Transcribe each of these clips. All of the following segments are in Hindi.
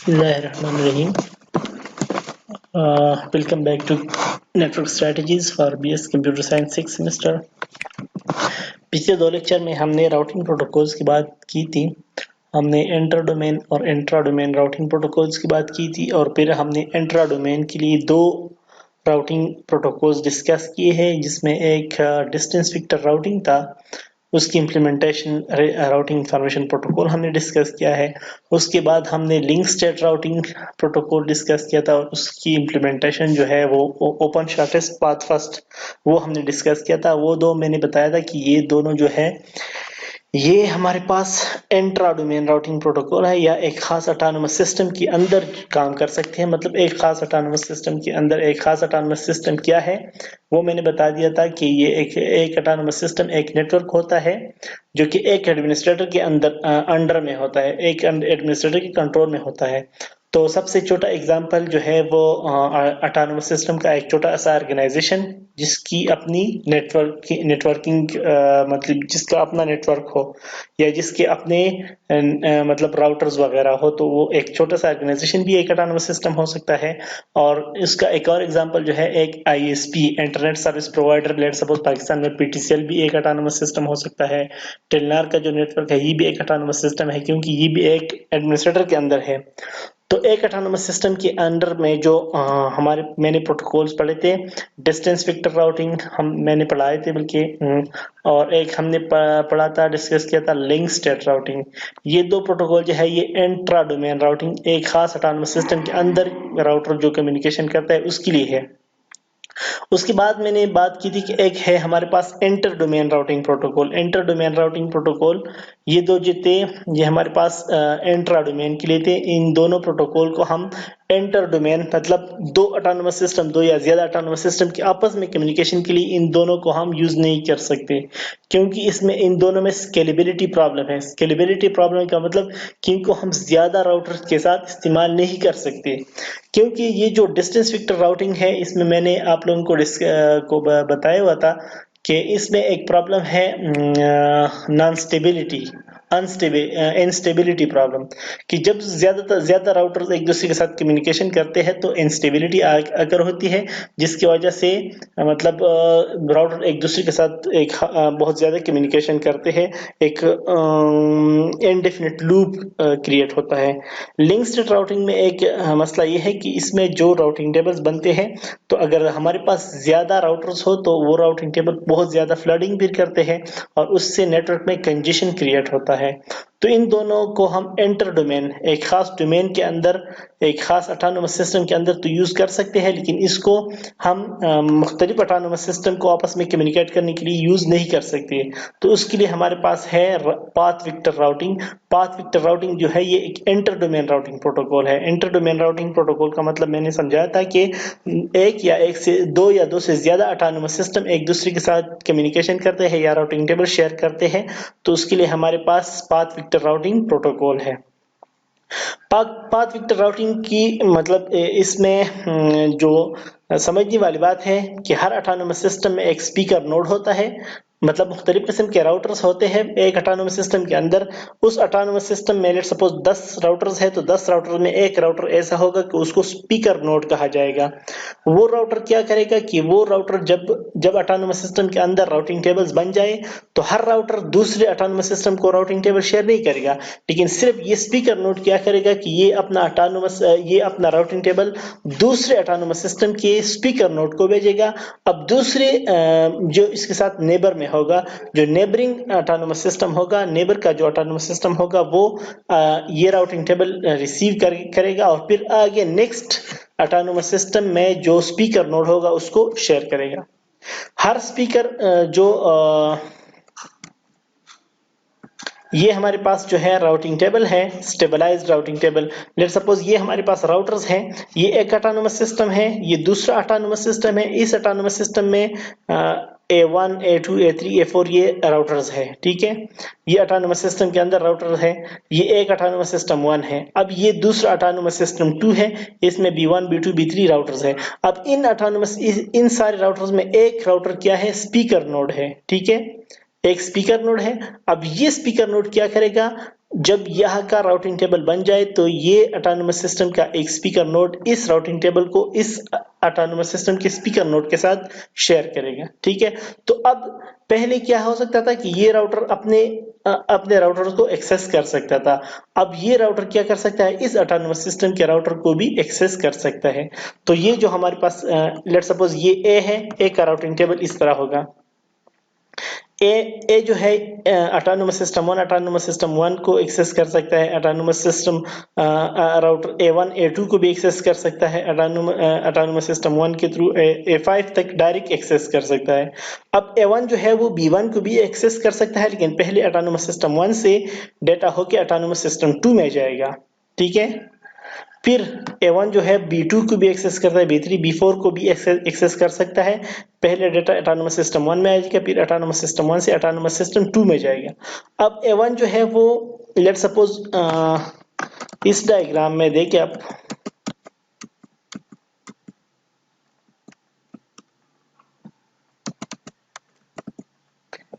Bismillahirrahmanirrahim. Welcome back to Network Strategies for BS Computer Science 6 semester. पिछले दो लेक्चर में हमने राउटिंग प्रोटोकॉल्स की बात की थी। हमने इंटर डोमेन और इंट्रा डोमेन राउटिंग प्रोटोकॉल्स की बात की थी और फिर हमने इंट्रा डोमेन के लिए दो राउटिंग प्रोटोकॉल्स डिस्कस किए हैं, जिसमें एक डिस्टेंस वेक्टर राउटिंग था, उसकी इम्प्लीमेंटेशन राउटिंग इंफॉर्मेशन प्रोटोकॉल हमने डिस्कस किया है। उसके बाद हमने link state routing protocol discuss किया था और उसकी इम्प्लीमेंटेशन जो है वो ओपन शॉर्टेस्ट पाथ फर्स्ट वो हमने डिस्कस किया था। वो दो मैंने बताया था कि ये दोनों जो है ये हमारे पास इंट्रा डोमेन राउटिंग प्रोटोकॉल है या एक खास ऑटोनोमस सिस्टम के अंदर काम कर सकते हैं। मतलब एक खास ऑटोनोमस सिस्टम के अंदर एक खास ऑटोनोमस सिस्टम क्या है वो मैंने बता दिया था कि ये एक ऑटोनोमस सिस्टम एक नेटवर्क होता है जो कि एक एडमिनिस्ट्रेटर के अंडर में होता है, एक एडमिनिस्ट्रेटर के कंट्रोल में होता है। तो सबसे छोटा एग्जांपल जो है वो ऑटोनोमस सिस्टम का एक छोटा सा ऑर्गेनाइजेशन जिसकी अपनी नेटवर्किंग मतलब जिसका अपना नेटवर्क हो या जिसके अपने मतलब राउटर्स वगैरह हो, तो वो एक छोटा सा ऑर्गेनाइजेशन भी एक ऑटोनोमस सिस्टम हो सकता है। और इसका एक और एग्जांपल जो है एक ISP internet service provider, let suppose Pakistan में पीटीसीएल भी एक ऑटोनोमस सिस्टम हो सकता है। टेलनार का जो नेटवर्क है ये भी एक ऑटोनोमस सिस्टम है क्योंकि ये भी एक एडमिनिस्ट्रेटर के अंदर है। तो एक ऑटोनोमस सिस्टम के अंडर में जो हमारे मैंने प्रोटोकॉल्स पढ़े थे, डिस्टेंस वेक्टर राउटिंग मैंने पढ़ाए थे बल्कि, और एक हमने पढ़ा था, डिस्कस किया था लिंक स्टेट राउटिंग। ये दो प्रोटोकॉल जो है ये इंट्रा डोमेन राउटिंग, एक खास ऑटोनोमस सिस्टम के अंदर राउटर जो कम्युनिकेशन करता है उसके लिए है। उसके बाद मैंने बात की थी कि एक है हमारे पास inter domain routing protocol. Inter domain routing protocol ये दो जो थे ये हमारे पास इंट्रा डोमेन के लिए थे। इन दोनों प्रोटोकॉल को हम इंटर डोमेन मतलब दो ऑटोनोमस सिस्टम, दो या ज्यादा ऑटोनोमस सिस्टम के आपस में कम्युनिकेशन के लिए इन दोनों को हम यूज नहीं कर सकते क्योंकि इसमें इन दोनों में स्केलेबिलिटी प्रॉब्लम है। स्केलेबिलिटी प्रॉब्लम का मतलब कि इनको हम ज्यादा राउटर्स के साथ इस्तेमाल नहीं कर सकते क्योंकि ये जो डिस्टेंस वेक्टर राउटिंग है इसमें मैंने आप लोगों को बताया हुआ था कि इसमें एक प्रॉब्लम है नॉन स्टेबिलिटी, इंस्टेबिलिटी प्रॉब्लम, कि जब ज्यादा राउटर्स एक दूसरे के साथ कम्युनिकेशन करते हैं तो इंस्टेबिलिटी अगर होती है जिसकी वजह से मतलब राउटर एक दूसरे के साथ एक बहुत ज्यादा कम्युनिकेशन करते हैं, एक इनडेफिनिट लूप क्रिएट होता है। लिंक स्टेट राउटिंग में एक मसला ये है कि इसमें जो राउटिंग टेबल्स बनते हैं तो अगर हमारे पास ज्यादा राउटर्स हो तो वो राउटिंग टेबल बहुत ज्यादा फ्लडिंग भी करते हैं और उससे नेटवर्क में कंजेशन क्रिएट होता है। तो इन दोनों को हम इंटर डोमेन, एक खास डोमेन के अंदर, एक खास ऑटोनोमस सिस्टम के अंदर तो यूज कर सकते हैं, लेकिन इसको हम मुख्तलिफ ऑटोनोमस सिस्टम को आपस में कम्युनिकेट करने के लिए यूज नहीं कर सकते। तो उसके लिए हमारे पास है path vector routing. Path vector routing जो है ये एक इंटर डोमेन राउटिंग प्रोटोकॉल है। इंटर डोमेन राउटिंग प्रोटोकॉल का मतलब मैंने समझाया था कि एक से दो या दो से ज्यादा ऑटोनोमस सिस्टम एक दूसरे के साथ कम्युनिकेशन करते हैं या राउटिंग टेबल शेयर करते हैं, तो उसके लिए हमारे पास पाथ वेक्टर राउटिंग प्रोटोकॉल है। पाथ वेक्टर राउटिंग की मतलब इसमें जो समझने वाली बात है कि हर ऑटोनोमस सिस्टम में एक स्पीकर नोड होता है, मतलब मुख्तलिफ किस्म के राउटर्स होते हैं एक ऑटोनोमस सिस्टम के अंदर। उस ऑटोनोमस सिस्टम में लेट सपोज 10 राउटर्स है तो 10 राउटर में एक राउटर ऐसा होगा कि उसको स्पीकर नोड कहा जाएगा। वो राउटर क्या करेगा कि वो राउटर जब ऑटोनोमस सिस्टम के अंदर राउटिंग टेबल्स बन जाए तो हर राउटर दूसरे ऑटोनोमस सिस्टम को राउटिंग टेबल शेयर नहीं करेगा, लेकिन सिर्फ ये स्पीकर नोड क्या करेगा कि ये अपना राउटिंग टेबल दूसरे ऑटोनोमस सिस्टम के स्पीकर नोड को भेजेगा। अब दूसरे जो इसके साथ नेबर में होगा, जो नेबरिंग ऑटोनोमस सिस्टम होगा, नेबर का जो ऑटोनोमस सिस्टम होगा वो ये राउटिंग टेबल रिसीव करेगा और फिर आगे नेक्स्ट ऑटोनोमस सिस्टम में जो स्पीकर नोड होगा उसको शेयर करेगा। हर स्पीकर जो ये हमारे पास जो है राउटिंग टेबल है, stabilised routing table. Let suppose ये हमारे पास राउटर्स हैं, ये एक ऑटोनोमस सिस्टम है, ये दूसरा ऑटोनोमस सिस्टम है। इस ऑटोनोमस सिस्टम में A1, A2, A3, A4 ये राउटर्स है, ठीक है। ये ऑटोनोमस सिस्टम के अंदर राउटर है, ये एक ऑटोनोमस सिस्टम 1 है। अब ये दूसरा ऑटोनोमस सिस्टम 2 है, इसमें B1, B2, B3 राउटर्स है। अब इन सारे राउटर्स में एक राउटर क्या है, स्पीकर नोड है, ठीक है, एक स्पीकर नोड है। अब ये स्पीकर नोड क्या करेगा, जब यह का राउटिंग टेबल बन जाए तो ये ऑटोनोमस सिस्टम का एक स्पीकर नोड इस राउटिंग टेबल को इस ऑटोनोमस सिस्टम के स्पीकर नोड के साथ शेयर करेगा। ठीक है, तो अब पहले क्या हो सकता था कि ये राउटर अपने राउटर को एक्सेस कर सकता था। अब ये राउटर क्या कर सकता है, इस ऑटोनोमस सिस्टम के राउटर को भी एक्सेस कर सकता है। तो ये जो हमारे पास लेट सपोज ये ए है, ए का राउटिंग टेबल इस तरह होगा। ए जो है ऑटोनोमस सिस्टम 1 ऑटोनोमस सिस्टम 1 को एक्सेस कर सकता है। Autonomous system router A1 A2 को भी एक्सेस कर सकता है। ऑटोनोमस सिस्टम 1 के थ्रू A5 तक डायरेक्ट एक्सेस कर सकता है। अब A1 जो है वो B1 को भी एक्सेस कर सकता है, लेकिन पहले ऑटोनोमस सिस्टम 1 से डेटा होके ऑटोनोमस सिस्टम 2 में जाएगा। ठीक है, फिर A1 जो है B2 को भी एक्सेस करता है, B3 B4 को भी एक्सेस कर सकता है। पहले डेटा ऑटोनोमस सिस्टम 1 में आएगा, फिर ऑटोनोमस सिस्टम 1 से ऑटोनोमस सिस्टम 2 में जाएगा। अब A1 जो है वो लेट सपोज इस डायग्राम में देखिए आप,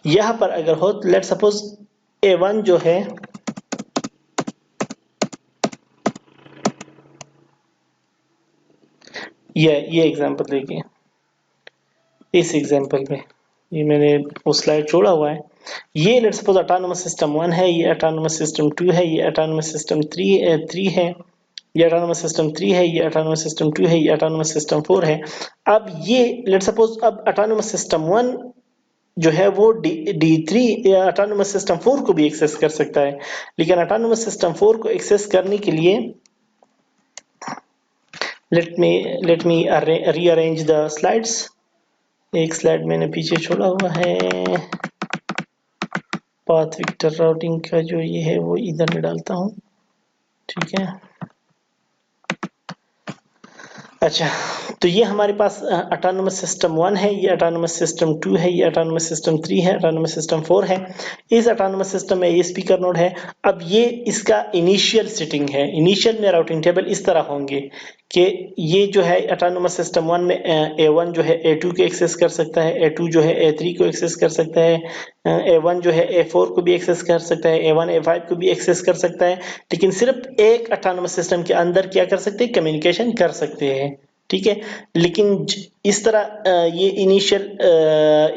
यहां पर अगर हो तो लेट सपोज A1 जो है ये एग्जांपल देखिए। इस एग्जांपल में ये मैंने वो स्लाइड छोड़ा हुआ है। ये लेट्स सपोज ऑटोनोमस सिस्टम 1 है, ये ऑटोनोमस सिस्टम 2 है, ये ऑटोनोमस सिस्टम 3 है, ये ऑटोनोमस सिस्टम 3 है, ये ऑटोनोमस सिस्टम 2 है, ये ऑटोनोमस सिस्टम 4 है। अब ये लेट्स सपोज अब ऑटोनोमस सिस्टम 1 जो है वो D3 या ऑटोनोमस सिस्टम 4 को भी एक्सेस कर सकता है, लेकिन ऑटोनोमस सिस्टम 4 को एक्सेस करने के लिए let me rearrange the slides. एक स्लाइड मैंने पीछे छोड़ा हुआ है, पाथ वेक्टर राउटिंग का जो ये है वो इधर में डालता हूँ। ठीक है, अच्छा, तो ये हमारे पास ऑटोनोमस सिस्टम 1 है, ये ऑटोनोमस सिस्टम 2 है, ये ऑटोनोमस सिस्टम 3 है, ऑटोनोमस सिस्टम 4 है। इस ऑटोनोमस सिस्टम में ये स्पीकर नोड है। अब ये इसका इनिशियल सेटिंग है। इनिशियल में राउटिंग टेबल इस तरह होंगे कि ये जो है ऑटोनोमस सिस्टम 1 में A1 जो है A2 को एक्सेस कर सकता है, A2 जो है A3 को एक्सेस कर सकता है, A1 जो है A4 को भी एक्सेस कर सकता है, A1 A5 को भी एक्सेस कर सकता है, लेकिन सिर्फ एक ऑटोनोमस सिस्टम के अंदर क्या कर सकते हैं, कम्युनिकेशन कर सकते हैं। ठीक है, लेकिन इस तरह ये इनिशियल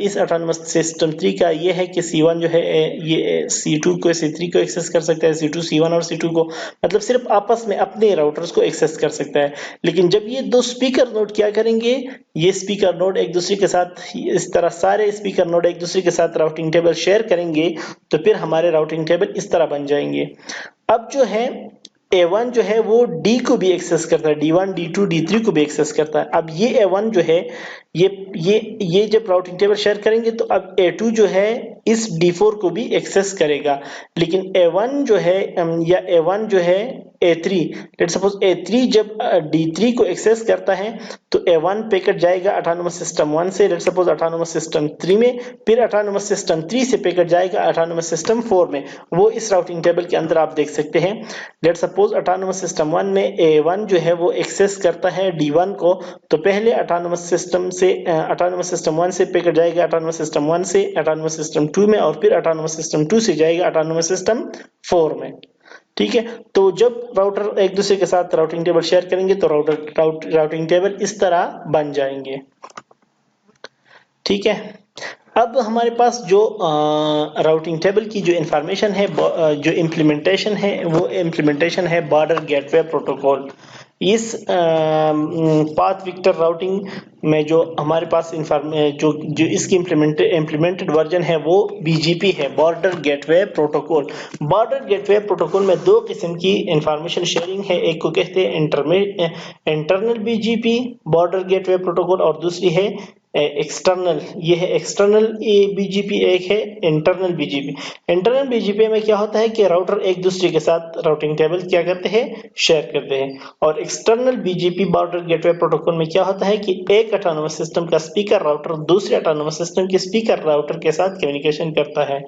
इस ऑटोनोमस सिस्टम 3 का ये है कि C1 जो है ये C2 को C3 को एक्सेस कर सकता है, C2 C1 और C2 को, मतलब सिर्फ आपस में अपने राउटर्स को एक्सेस कर सकता है। लेकिन जब ये दो स्पीकर नोड क्या करेंगे, ये स्पीकर नोड एक दूसरे के साथ इस तरह सारे स्पीकर नोड एक दूसरे के साथ राउटिंग टेबल शेयर करेंगे, तो फिर हमारे राउटिंग टेबल इस तरह बन जाएंगे। अब जो है A1 जो है वो D को भी एक्सेस करता है, D1 D2 D3 को भी एक्सेस करता है। अब ये A1 जो है ये जब राउटिंग टेबल शेयर करेंगे तो अब A2 जो है इस D4 को भी एक्सेस करेगा, लेकिन A1 जो है या A1 जो है A3 लेट्स सपोज A3 जब D3 को एक्सेस करता है तो A1 पैकेट जाएगा ऑटोनोमस सिस्टम 1 से लेट्स सपोज ऑटोनोमस सिस्टम 3 में, फिर ऑटोनोमस सिस्टम 3 से पैकेट जाएगा ऑटोनोमस सिस्टम 4 में। वो इस राउटिंग टेबल के अंदर आप देख सकते हैं। लेट्स सपोज ऑटोनोमस सिस्टम 1 में A1 जो है वो एक्सेस करता है D1 को, तो पहले ऑटोनोमस सिस्टम 1 से पैकेट जाएगा ऑटोनोमस सिस्टम 1 से ऑटोनोमस सिस्टम 2 में, और फिर ऑटोनोमस सिस्टम 2 से जाएगा ऑटोनोमस सिस्टम 4 में। ठीक है, तो जब राउटर एक दूसरे के साथ राउटिंग टेबल शेयर करेंगे तो राउटिंग टेबल इस तरह बन जाएंगे। ठीक है, अब हमारे पास जो राउटिंग टेबल की जो इंफॉर्मेशन है, जो इम्प्लीमेंटेशन है, वो इम्प्लीमेंटेशन है बॉर्डर गेटवे प्रोटोकॉल। इस पाथ वेक्टर राउटिंग में जो हमारे पास जो इसकी इम्प्लीमेंटेड वर्जन है वो BGP है, border gateway protocol. Border gateway protocol में दो किस्म की इंफॉर्मेशन शेयरिंग है, एक को कहते हैं internal BGP border gateway protocol, और दूसरी है एक्सटर्नल। ये है एक्सटर्नल BGP, एक है इंटरनल BGP। इंटरनल BGP में क्या होता है कि राउटर एक दूसरे के साथ राउटिंग टेबल क्या करते हैं, शेयर करते हैं। और external BGP border gateway protocol में क्या होता है कि एक ऑटोनोमस सिस्टम का स्पीकर राउटर दूसरे ऑटोनोमस सिस्टम के स्पीकर राउटर के साथ कम्युनिकेशन करता है।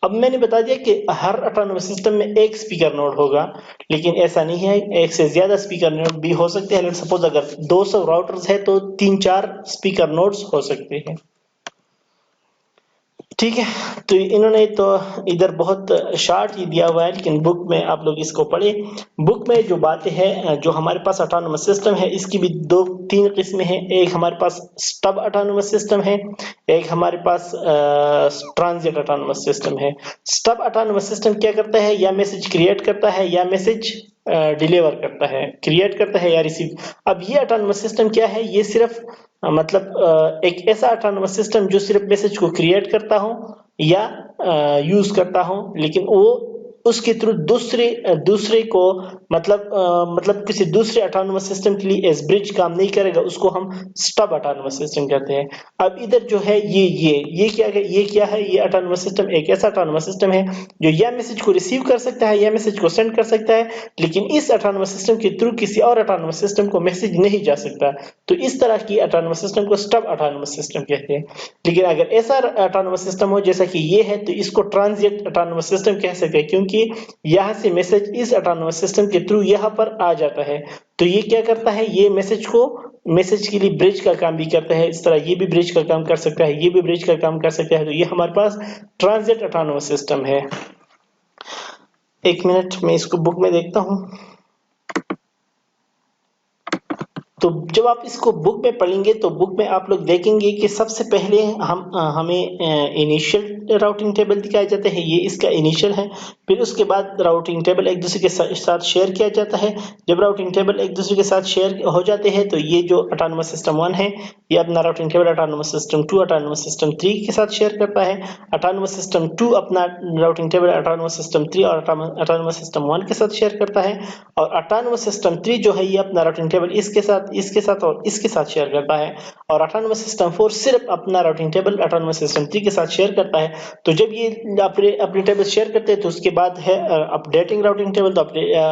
अब मैंने बता दिया कि हर ऑटोनोमस सिस्टम में एक स्पीकर नोड होगा, लेकिन ऐसा नहीं है, एक से ज्यादा स्पीकर नोड भी हो सकते हैं। सपोज अगर 200 राउटर्स है तो 3-4 स्पीकर नोड्स हो सकते हैं। ठीक है, तो इन्होंने तो इधर बहुत शार्ट ही दिया हुआ है, लेकिन बुक में आप लोग इसको पढ़े। बुक में जो बातें हैं, जो हमारे पास ऑटोनोमस सिस्टम है, इसकी भी दो तीन किस्में हैं। एक हमारे पास स्टब ऑटोनोमस सिस्टम है, एक हमारे पास ट्रांजिट ऑटोनोमस सिस्टम है। स्टब ऑटोनोमस सिस्टम क्या करता है, या मैसेज क्रिएट करता है या मैसेज डिलीवर करता है, क्रिएट करता है या रिसीव। अब ये ऑटोनोमस सिस्टम क्या है, ये सिर्फ मतलब एक ऐसा ऑटोनोमस सिस्टम जो सिर्फ मैसेज को क्रिएट करता हो या यूज करता हो, लेकिन वो उसके थ्रू दूसरे को मतलब किसी दूसरे ऑटोनोमस सिस्टम के लिए एज ब्रिज काम नहीं करेगा, उसको हम स्टब ऑटोनोमस सिस्टम कहते हैं। अब इधर जो है ये क्या है, ये ऑटोनोमस सिस्टम एक ऐसा ऑटोनोमस सिस्टम है जो या मैसेज को रिसीव कर सकता है या मैसेज को सेंड कर सकता है, लेकिन इस ऑटोनोमस सिस्टम के थ्रू किसी और ऑटोनोमस सिस्टम को मैसेज नहीं जा सकता। तो इस तरह की ऑटोनोमस सिस्टम को स्टब ऑटोनोमस सिस्टम कहते हैं। लेकिन अगर ऐसा ऑटोनोमस सिस्टम हो जैसा कि ये है, तो इसको ट्रांजिट ऑटोनोमस सिस्टम कह सकते हैं, क्योंकि यहाँ से मैसेज इस ऑटोनोमस सिस्टम के थ्रू यहाँ पर आ जाता है। तो ये क्या करता है, ये मैसेज के लिए ब्रिज का काम भी करता है। इस तरह ये भी ब्रिज का काम कर सकता है, ये भी ब्रिज का काम कर सकता है। तो ये हमारे पास ट्रांजिट ऑटोनोमस सिस्टम है। एक मिनट, मैं इसको बुक में देखता हूँ। तो जब आप इसको बुक में पढ़ेंगे तो बुक में आप लोग देखेंगे कि सबसे पहले हमें इनिशियल राउटिंग टेबल दिखाया जाता है, ये इसका इनिशियल है। फिर उसके बाद राउटिंग टेबल एक दूसरे के साथ शेयर किया जाता है। जब राउटिंग टेबल एक दूसरे के साथ शेयर हो जाते हैं, तो ये जो ऑटोनोमस सिस्टम 1 है, ये अपना routing table autonomous system 2, autonomous system 3 के साथ शेयर करता है। ऑटोनोमस सिस्टम 2 अपना राउटिंग टेबल ऑटोनोमस सिस्टम 3 और ऑटोनोमस सिस्टम 1 के साथ शेयर करता है। और ऑटोनोमस सिस्टम 3 जो है, ये अपना राउटिंग टेबल इसके साथ और इसके साथ शेयर करता है। और ऑटोनोमस सिस्टम 4 सिर्फ अपना राउटिंग टेबल ऑटोनोमस सिस्टम 3 के साथ शेयर करता है। तो जब ये अपने टेबल शेयर करते हैं, तो उसके बाद है अपडेटिंग राउटिंग टेबल। तो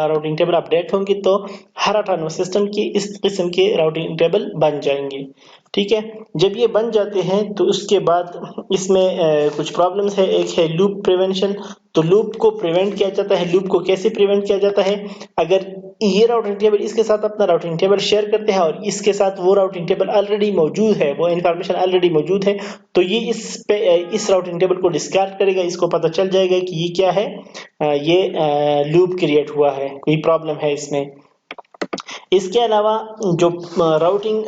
राउटिंग टेबल अपडेट होंगे तो हर ऑटोनोमस सिस्टम की इस किस्म के राउटिंग टेबल बन जाएंगे। ठीक है, जब ये बन जाते हैं तो उसके बाद इसमें कुछ प्रॉब्लम्स है। एक है लूप प्रिवेंशन। तो लूप को प्रिवेंट किया जाता है। लूप को कैसे प्रिवेंट किया जाता है, अगर ये राउटिंग टेबल इसके साथ अपना राउटिंग टेबल शेयर करते हैं और इसके साथ वो राउटिंग टेबल ऑलरेडी मौजूद है, वो इंफॉर्मेशन ऑलरेडी मौजूद है, तो ये इस राउटिंग टेबल को डिस्कार्ड करेगा। इसको पता चल जाएगा कि ये क्या है, ये लूप क्रिएट हुआ है, कोई प्रॉब्लम है इसमें। इसके अलावा जो राउटिंग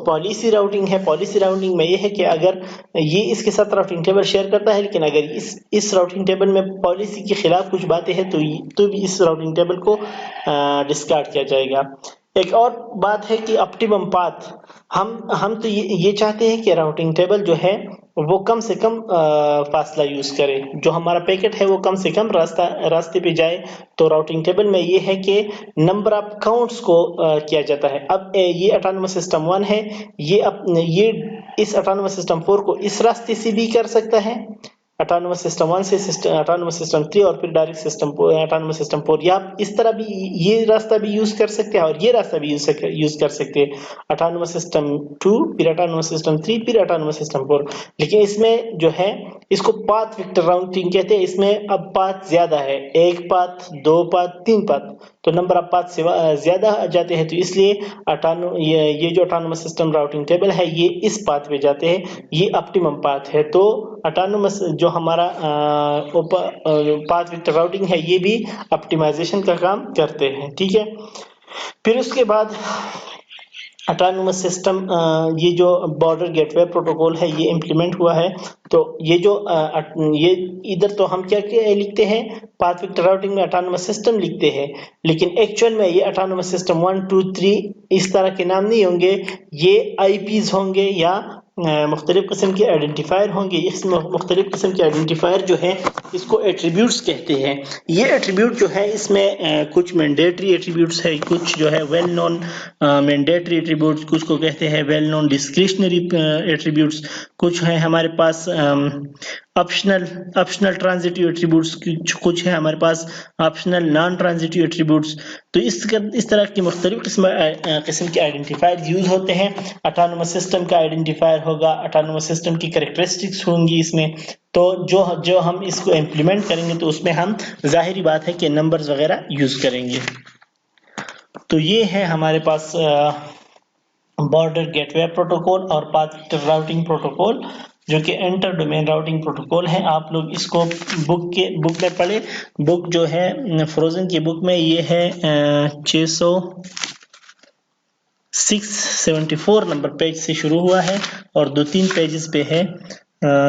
पॉलिसी राउटिंग है, पॉलिसी राउटिंग में ये है कि अगर ये इसके साथ राउटिंग टेबल शेयर करता है, लेकिन अगर इस राउटिंग टेबल में पॉलिसी के खिलाफ कुछ बातें हैं, तो भी इस राउटिंग टेबल को डिस्कार्ड किया जाएगा। एक और बात है कि ऑप्टिमम पाथ, हम तो ये चाहते हैं कि राउटिंग टेबल जो है वो कम से कम फासला यूज करे, जो हमारा पैकेट है वो कम से कम रास्ते पे जाए। तो राउटिंग टेबल में ये है कि नंबर ऑफ काउंट्स को किया जाता है। अब ये ऑटोनोमस सिस्टम 1 है, ये इस ऑटोनोमस सिस्टम 4 को इस रास्ते से भी कर सकता है, ऑटोनोमस सिस्टम 1 से ऑटोनोमस सिस्टम 3, और फिर डायरेक्ट सिस्टम ऑटोनोमस सिस्टम 4। या आप इस तरह भी ये रास्ता भी यूज कर सकते हैं और ये रास्ता भी यूज कर सकते हैं, ऑटोनोमस सिस्टम 2 फिर ऑटोनोमस सिस्टम 3 फिर ऑटोनोमस सिस्टम 4। लेकिन इसमें जो है, इसको पाथ वेक्टर राउटिंग कहते हैं। इसमें अब पाथ ज्यादा है, एक पाथ, दो पाथ, तीन पाथ, तो नंबर ऑफ पाथ ज्यादा आ जाते हैं। तो इसलिए ये जो ऑटोनोमस सिस्टम राउटिंग टेबल है, ये इस पाथ पे जाते हैं, ये ऑप्टिमम पाथ है। तो ऑटोनोमस जो हमारा पाथ वेक्टर राउटिंग है, ये भी ऑप्टिमाइजेशन का काम करते हैं। ठीक है, फिर उसके बाद ऑटोनोमस सिस्टम, ये जो बॉर्डर गेटवे प्रोटोकॉल है, ये इम्प्लीमेंट हुआ है। तो ये जो ये इधर तो हम क्या लिखते हैं, पाथ वेक्टर राउटिंग में ऑटोनोमस सिस्टम लिखते हैं, लेकिन एक्चुअल में ये ऑटोनोमस सिस्टम 1 2 3 इस तरह के नाम नहीं होंगे, ये आईपीज होंगे या मुख्तलिफ किस्म के आइडेंटिफायर होंगे। इसमें मुख्तलिफ किस्म के आइडेंटिफायर जो है, इसको एट्रीब्यूट्स कहते हैं। ये एट्रीब्यूट जो है, इसमें कुछ मैंडेटरी एट्रीब्यूट्स है, कुछ जो है वेल नोन मैंडेटरी एट्रीब्यूट्स, कुछ को कहते हैं वेल नोन डिस्क्रिशनरी एट्रीब्यूट्स, कुछ है हमारे पास ऑप्शनल ट्रांजिटिव एट्रीब्यूट्स, कुछ है हमारे पास ऑप्शनल नॉन ट्रांजिटिव एट्रीब्यूट्स। तो इस तरह की मुख्तलिफ किस्म के आइडेंटिफायर यूज होते हैं। ऑटोनोमस सिस्टम का आइडेंटिफायर होगा, ऑटोनोमस सिस्टम की कैरेक्टरिस्टिक्स होंगी इसमें। तो जो हम इसको इम्प्लीमेंट करेंगे, तो उसमें हम जाहिर बात है कि नंबर्स वगैरह यूज करेंगे। तो ये है हमारे पास बॉर्डर गेटवे प्रोटोकॉल और पाथ वेक्टर राउटिंग प्रोटोकॉल। जो कि इंटर डोमेन राउटिंग प्रोटोकॉल है। आप लोग इसको बुक में पढ़े। बुक जो है फ्रोजन की बुक में ये है 674 नंबर पेज से शुरू हुआ है और 2-3 पेजेस पे है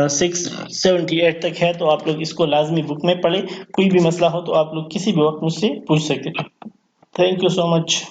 678 तक है। तो आप लोग इसको लाजमी बुक में पढ़े। कोई भी मसला हो तो आप लोग किसी भी वक्त मुझसे पूछ सकते हैं। Thank you so much.